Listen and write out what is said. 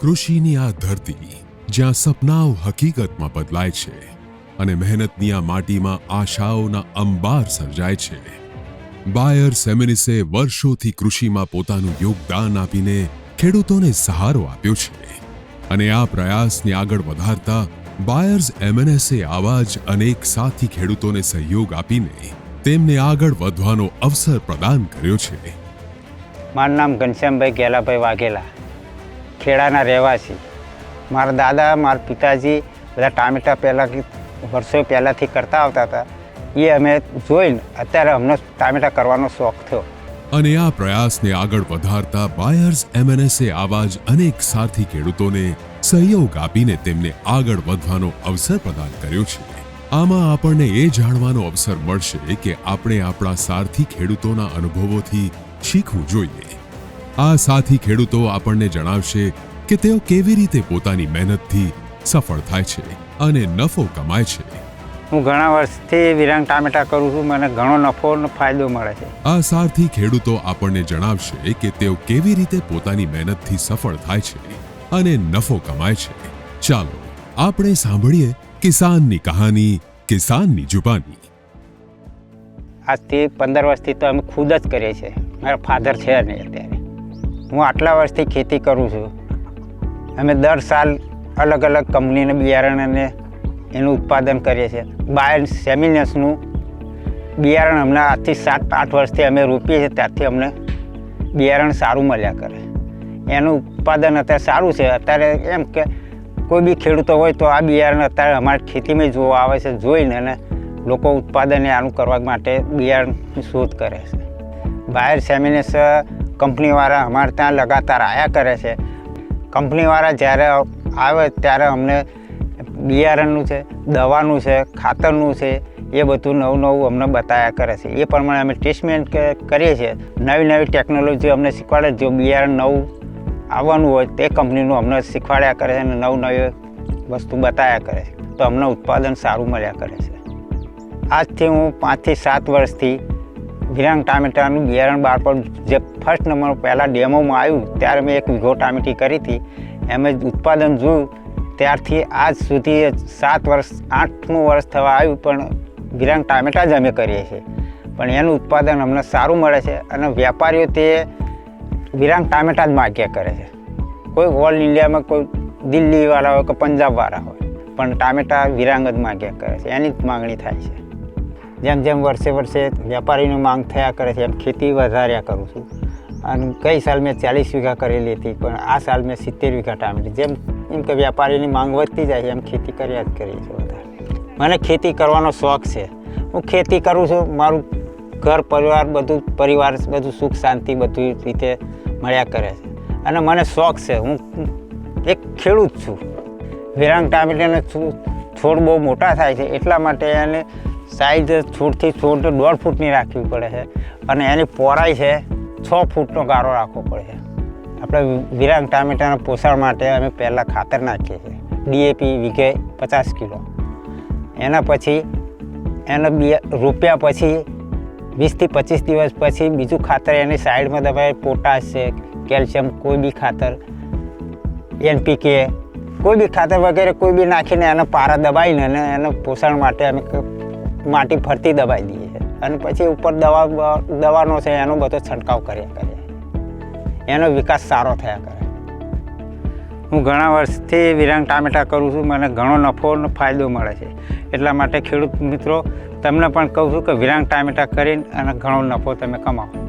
કૃષિની આ ધરતી જ્યાં સપનાઓ હકીકતમાં બદલાય છે અને મહેનતની આ માટીમાં આશાઓના અંબાર સર્જાય છે. બાયર સેમિનિસે વર્ષોથી કૃષિમાં પોતાનું યોગદાન આપીને ખેડૂતોને સહારો આપ્યો છે અને આ પ્રયાસને આગળ વધારતા બાયર્સ એમએનએસે આવા જ અનેક સાથી ખેડૂતોને સહયોગ આપીને તેમને આગળ વધવાનો અવસર પ્રદાન કર્યો છે. મારું નામ ઘનશ્યામભાઈ ગેલાભાઈ વાઘેલા, ખેડાના રહેવાસી. મારા દાદા, મારા પિતાજી બધા ટામેટા વર્ષો પહેલાંથી કરતા આવતા હતા. એ અમે જોઈને અત્યારે અમને ટામેટા કરવાનો શોખ થયો. અને આ પ્રયાસને આગળ વધારતા બાયર્સ એમએનએસે આવા જ અનેક સાથી ખેડૂતોને સહયોગ આપીને તેમને આગળ વધવાનો અવસર પ્રદાન કર્યો છે. આમાં આપણને એ જાણવાનો અવસર મળશે કે આપણે આપણા સાથી ખેડૂતોના અનુભવોથી શીખવું જોઈએ. આ સાથી ખેડૂતો આપણને જણાવશે કે તેઓ કેવી રીતે પોતાની મહેનતથી સફળ થાય છે અને નફો કમાય છે. હું ઘણા વર્ષથી વિરાંગ ટામેટા કરું છું. મને ઘણો નફો અને ફાયદો મળે છે. આ સાથી ખેડૂતો આપણને જણાવશે કે તેઓ કેવી રીતે પોતાની મહેનતથી સફળ થાય છે અને નફો કમાય છે. ચાલો આપણે સાંભળીએ કિસાનની કહાની, કિસાનની જુબાની. આજથી 15 વર્ષથી તો અમે ખુદ જ કરીએ છીએ. મારા ફાધર છે નહીં અત્યારે. હું આટલા વર્ષથી ખેતી કરું છું. અમે દર સાલ અલગ અલગ કંપનીને બિયારણ અને એનું ઉત્પાદન કરીએ છીએ. બાયર સેમિનિસનું બિયારણ અમને આજથી 7-8 વર્ષથી અમે રોપીએ છીએ. ત્યારથી અમને બિયારણ સારું મળ્યા કરે. એનું ઉત્પાદન અત્યારે સારું છે. અત્યારે એમ કે કોઈ બી ખેડૂતો હોય તો આ બિયારણ અત્યારે અમારી ખેતીમાં જોવા આવે છે. જોઈને અને લોકો ઉત્પાદન આનું કરવા માટે બિયારણની શોધ કરે છે. બાયર સેમિનિસ કંપનીવાળા અમારે ત્યાં લગાતાર આવ્યા કરે છે. કંપનીવાળા જ્યારે આવે ત્યારે અમને બિયારણનું છે, દવાનું છે, ખાતરનું છે, એ બધું નવું અમને બતાવ્યા કરે છે. એ પ્રમાણે અમે ટ્રીટમેન્ટ કરીએ છીએ. નવી ટેકનોલોજી અમને શીખવાડે. જો બિયારણ નવું આવવાનું હોય તે કંપનીનું અમને શીખવાડ્યા કરે છે અને નવી વસ્તુ બતાવ્યા કરે છે. તો અમને ઉત્પાદન સારું મળ્યા કરે છે. આજથી હું 5 થી 7 વર્ષથી વિરાંગ ટામેટાનું બિયારણ બહાર પર જે ફર્સ્ટ નંબર પહેલાં ડેમોમાં આવ્યું ત્યારે મેં 1 વીઘો ટામેટી કરી હતી. એમ જ ઉત્પાદન જોયું. ત્યારથી આજ સુધી 7 વર્ષ 8મું વર્ષ થવા આવ્યું પણ વિરાંગ ટામેટા જ અમે કરીએ છીએ. પણ એનું ઉત્પાદન અમને સારું મળે છે અને વેપારીઓ તે વિરાંગ ટામેટા જ માગ્યા કરે છે. કોઈ ઓલ ઇન્ડિયામાં કોઈ દિલ્હીવાળા હોય કે પંજાબવાળા હોય પણ ટામેટા વિરાંગ જ માગ્યા કરે છે. એની જ માગણી થાય છે. જેમ જેમ વર્ષે વેપારીની માંગ થયા કરે છે એમ ખેતી વધાર્યા કરું છું. અને ગઈ સાલ મેં 40 વીઘા કરેલી હતી પણ આ સાલ મેં 70 વીઘા ટામેટી. જેમ એમ કે વેપારીની માંગ વધતી જાય એમ ખેતી કર્યા જ કરીએ છીએ વધારે. મને ખેતી કરવાનો શોખ છે. હું ખેતી કરું છું. મારું ઘર પરિવાર બધું સુખ શાંતિ બધી રીતે મળ્યા કરે છે અને મને શોખ છે. હું એક ખેડૂત છું. વિરાંગ ટામેટાને છોડ બહુ મોટા થાય છે એટલા માટે એને સાઈઝ છોડથી છોડ 1.5 ફૂટની રાખવી પડે છે અને એની પહોળાઈ છે 6 ફૂટનો ગાળો રાખવો પડે છે. આપણે વિરાંગ ટામેટાના પોષણ માટે અમે પહેલાં ખાતર નાખીએ છીએ. ડીએપી વીઘે 50 કિલો. એના પછી એને રોપ્યા પછી 20 થી 25 દિવસ પછી બીજું ખાતર એની સાઈડમાં દબાય. પોટાશ છે, કેલ્શિયમ, કોઈ બી ખાતર, NPK, કોઈ બી ખાતર વગેરે કોઈ બી નાખીને એને પારા દબાવીને અને એને પોષણ માટે અમે માટી ફરતી દબાવી દઈએ છીએ અને પછી ઉપર દવાનો છે એનો બધો છંટકાવ કર્યા કરીએ. એનો વિકાસ સારો થયા કરે. હું ઘણા વર્ષથી વિરાંગ ટામેટા કરું છું. મને ઘણો નફો અને ફાયદો મળે છે. એટલા માટે ખેડૂત મિત્રો તમને પણ કહું છું કે વિરાંગ ટામેટા કરીને અને ઘણો નફો તમે કમાવો.